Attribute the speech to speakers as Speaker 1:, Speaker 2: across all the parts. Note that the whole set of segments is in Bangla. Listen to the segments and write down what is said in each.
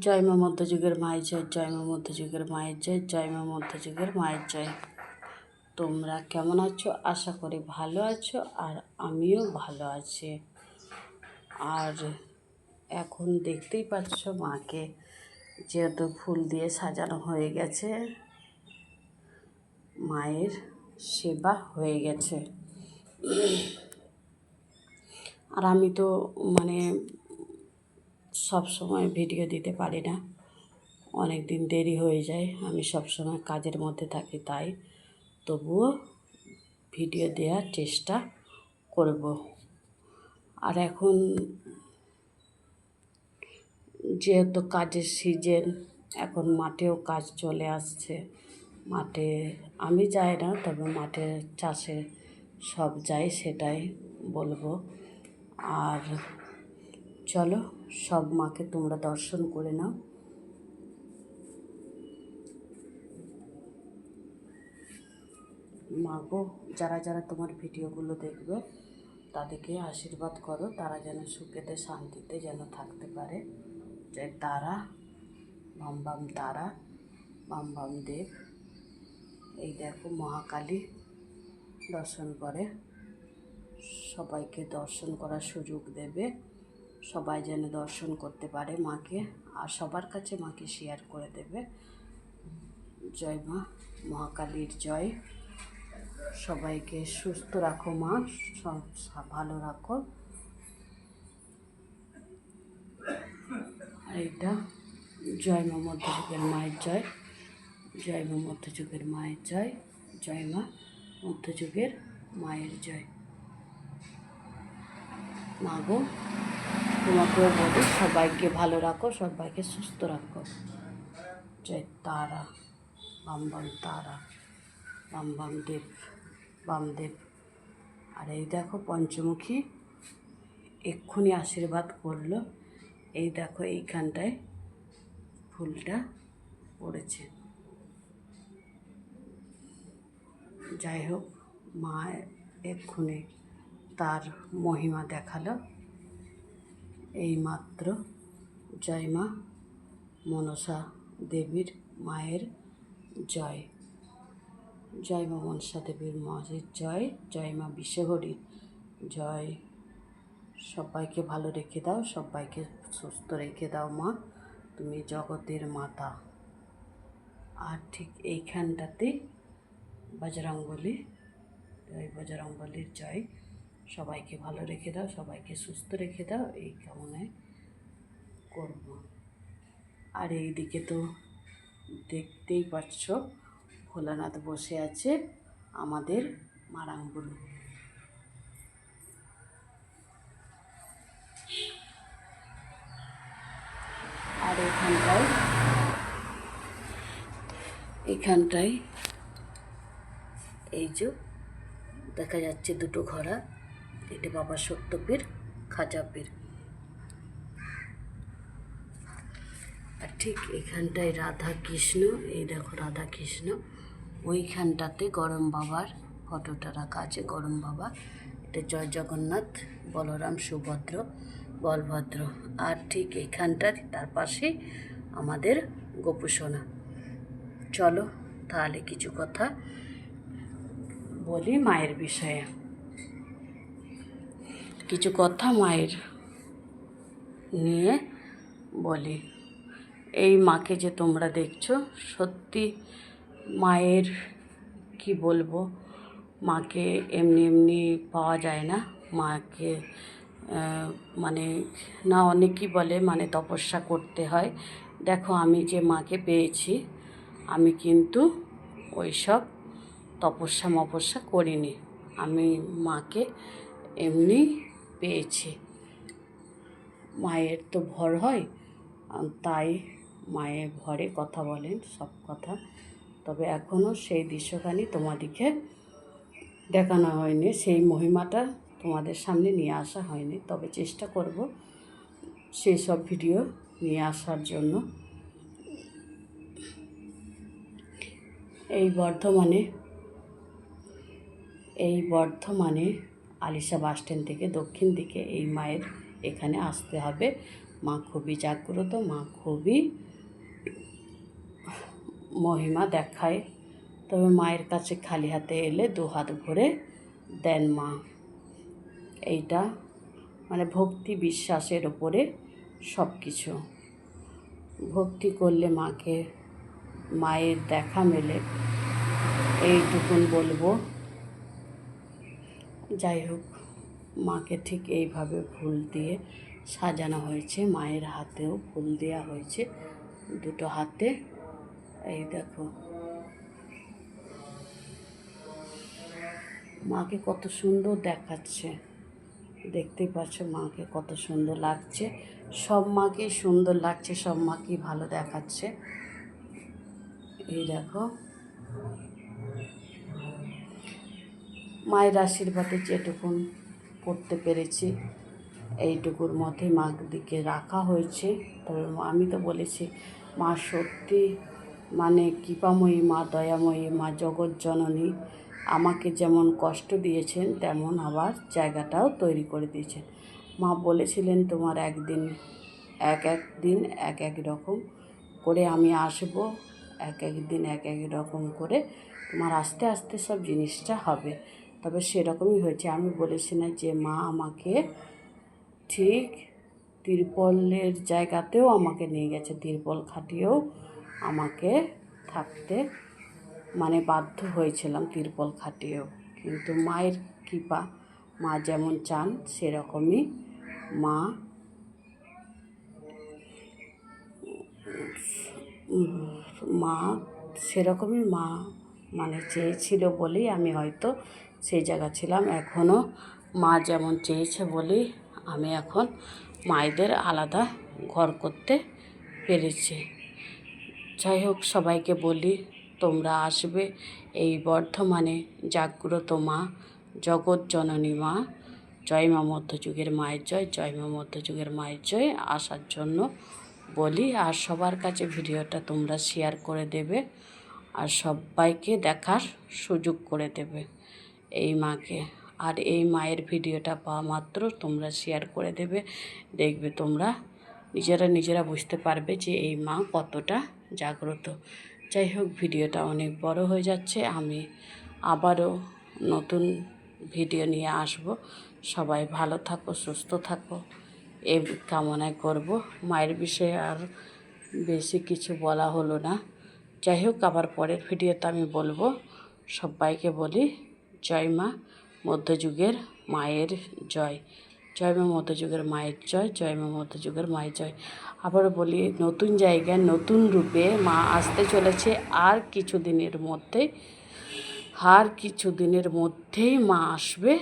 Speaker 1: জয় মা মধ্যযুগের মায়ের জয়, জয় মা মধ্যযুগের মায়ের জয়, জয় মা মধ্যযুগের মায়ের জয়। তোমরা কেমন আছো? আশা করি ভালো আছো, আর আমিও ভালো আছি। আর এখন দেখতেই পাচ্ছ মাকে যেহেতু ফুল দিয়ে সাজানো হয়ে গেছে, মায়ের সেবা হয়ে গেছে। আর আমি তো সব সময় ভিডিও দিতে পারি না, অনেক দিন দেরি হয়ে যায়। আমি সব সময় কাজের মধ্যে থাকি, তাই তবুও ভিডিও দেওয়ার চেষ্টা করব। আর এখন যেহেতু কাজের সিজন, এখন মাঠেও কাজ চলে আসছে। মাঠে আমি যাই না, তবে মাঠে চাষে সব যাই, সেটাই বলবো। আর চলো, সব মাকে তোমরা দর্শন করে নাও। মাগো, যারা যারা তোমার ভিডিওগুলো দেখবে তাদেরকে আশীর্বাদ করো, তারা যেন সুখেতে শান্তিতে যেন থাকতে পারে। জয় তারা, বাম বাম তারা, বাম বাম দেব। এই দেখো মহাকালী দর্শন করে, সবাইকে দর্শন করার সুযোগ দেবে। সবাই যেন দর্শন করতে পারে মাকে, আর সবার কাছে মাকে শেয়ার করে দেবে। জয় মা মহাকালীর জয়। সবাইকে সুস্থ রাখো মা, ভালো রাখো। আর এটা জয় মা মধ্যযুগের মায়ের জয়, জয় মা মধ্যযুগের মায়ের জয়, জয় মা মধ্যযুগের মায়ের জয়। মা গো, তোমাকেও বলি সবাইকে ভালো রাখো, সবাইকে সুস্থ রাখো। জয় তারা, বাম বাম তারা, বাম বাম দেব, বামদেব। আর এই দেখো পঞ্চমুখী এক্ষুনি আশীর্বাদ করলো। এই দেখো এইখানটায় ফুলটা পড়েছে। যাই হোক, মা এক্ষুনি তার মহিমা দেখালো এইমাত্র। জয় মা মনসা দেবীর মায়ের জয়, জয় মা মনসা দেবীর মায়ের জয়, জয় মা বিশ্বহরি জয়। সবাইকে ভালো রেখে দাও, সবাইকে সুস্থ রেখে দাও মা, তুমি জগতের মাতা। আর ঠিক এইখানটাতে বজরংবলী, জয় বজরংবলীর জয়। সবাইকে ভালো রেখে দাও, সবাইকে সুস্থ রেখে দাও, এই কামনায় করব। আর এইদিকে তো দেখতেই পাচ্ছ ভোলানাথ বসে আছে, আমাদের মারাংবুরু। আর এখানটায় এই যে দেখা যাচ্ছে দুটো ঘোড়া, এটা বাবা সত্যপীর, খাজাপীর। আর ঠিক এখানটায় রাধা কৃষ্ণ, এই দেখো রাধা কৃষ্ণ। ওইখানটাতে গরম বাবার ফটোটা রাখা আছে, গরম বাবা। এটা জয় জগন্নাথ, বলরাম, সুভদ্র, বলভদ্র। আর ঠিক এখানটা তার পাশে আমাদের গোপুসোনা। চলো তাহলে কিছু কথা বলি মায়ের বিষয়ে, কিছু কথা মায়ের নিয়ে বলি। এই মাকে যে তোমরা দেখছো, সত্যি মায়ের কি বলবো, মাকে এমনি এমনি পাওয়া যায় না। মাকে না, অনেকেই বলে তপস্যা করতে হয়। দেখো আমি যে মাকে পেয়েছি, আমি কিন্তু ওই সব তপস্যা করিনি, আমি মাকে এমনি পেয়েছি। মায়ের তো ভর হয়, তাই মায়ের ভরে কথা বলেন সব কথা। তবে এখনও সেই দৃশ্যখানি তোমাদেরকে দেখানো হয়নি, সেই মহিমাটা তোমাদের সামনে নিয়ে আসা হয়নি। তবে চেষ্টা করব সেই সব ভিডিও নিয়ে আসার জন্য। এই বর্ধমানে আলিশা বাস স্ট্যান্ড থেকে দক্ষিণ দিকে এই মায়ের এখানে আসতে হবে। মা খুবই জাগ্রত, মা খুবই মহিমা দেখায়। তবে মায়ের কাছে খালি হাতে এলে 2 হাত ভরে দেন মা। এইটা মানে ভক্তি বিশ্বাসের ওপরে সব কিছু। ভক্তি করলে মায়ের দেখা মেলে, এইটুকুন বলবো। যাই হোক, মাকে ঠিক এইভাবে ফুল দিয়ে সাজানো হয়েছে। মায়ের হাতেও ফুল দেওয়া হয়েছে, 2 হাতে। এই দেখো মাকে কত সুন্দর দেখাচ্ছে, দেখতেই পাচ্ছ মাকে কত সুন্দর লাগছে। সব মাকেই সুন্দর লাগছে, সব মাকেই ভালো দেখাচ্ছে। এই দেখো মায়ের আশীর্বাদে যেটুকুন করতে পেরেছি এইটুকুর মধ্যে মাকে রাখা হয়েছে। তবে আমি তো বলেছি মা সত্যি মানে কৃপাময়ী মা, দয়াময়ী মা, জগৎ জননী। আমাকে যেমন কষ্ট দিয়েছেন তেমন আবার জায়গাটাও তৈরি করে দিয়েছেন। মা বলেছিলেন তোমার এক এক দিন এক এক রকম করে আমি আসবো, এক এক দিন এক এক রকম করে তোমার আস্তে আস্তে সব জিনিসটা হবে। তবে সেরকমই হয়েছে। আমি বলেছি না যে মা আমাকে ঠিক তিরপলের জায়গাতেও আমাকে নিয়ে গেছে, তিরপল খাটিয়েও আমাকে থাকতে মানে বাধ্য হয়েছিলাম, তিরপল খাটিয়েও। কিন্তু মায়ের কৃপা, মা যেমন চান সেরকমই মা মা সেরকমই মা মানে চেয়েছিল বলেই আমি হয়তো সেই জায়গা ছিলাম। এখনও মা যেমন চেয়েছে বলেই আমি এখন মায়েদের আলাদা ঘর করতে পেরেছি। যাই হোক, সবাইকে বলি তোমরা আসবে এই বর্ধমানে জাগ্রত মা, জগৎ জননী মা, জয় মা মধ্যযুগের মায়ের জয়, জয় মা মধ্যযুগের মায়ের জয় আসার জন্য বলি। আর সবার কাছে ভিডিওটা তোমরা শেয়ার করে দেবে, আর সবাইকে দেখার সুযোগ করে দেবে এই মাকে। আর এই মায়ের ভিডিওটা পাওয়া মাত্র তোমরা শেয়ার করে দেবে, দেখবে তোমরা নিজেরা বুঝতে পারবে যে এই মা কতটা জাগ্রত। যাই হোক, ভিডিওটা অনেক বড় হয়ে যাচ্ছে। আমি আবারও নতুন ভিডিও নিয়ে আসব। সবাই ভালো থাকো, সুস্থ থাকো, এই কামনায় করব। মায়ের বিষয়ে আর বেশি কিছু বলা হলো না। যাই হোক, আবার পরের ভিডিওতে আমি বলবো। সবাইকে বলি জয় মা মধ্যযুগের মায়ের জয়, জয় মা মধ্যযুগের মায়ের জয়, জয় মা মধ্যযুগের মায়ের জয়। আবারও বলি, নতুন জায়গায় নতুন রূপে মা আসতে চলেছে। আর কিছুদিনের মধ্যেই মা আসবে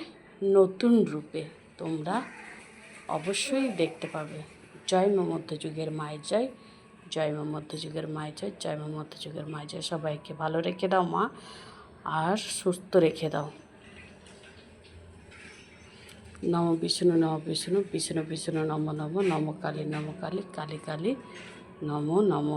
Speaker 1: নতুন রূপে, তোমরা অবশ্যই দেখতে পাবে। জয় মা মধ্যযুগের মায়ের জয়, জয় মা মধ্যযুগের মায়ের জয়, জয় মা মধ্যযুগের মায়ের জয়। সবাইকে ভালো রেখে দাও মা, আর সুস্থ রেখে দাও। নম বিষ্ণু, নম বিষ্ণু, বিষ্ণু বিষ্ণু, নম নম, নম কালী, নম কালী, কালী কালী, নম নম।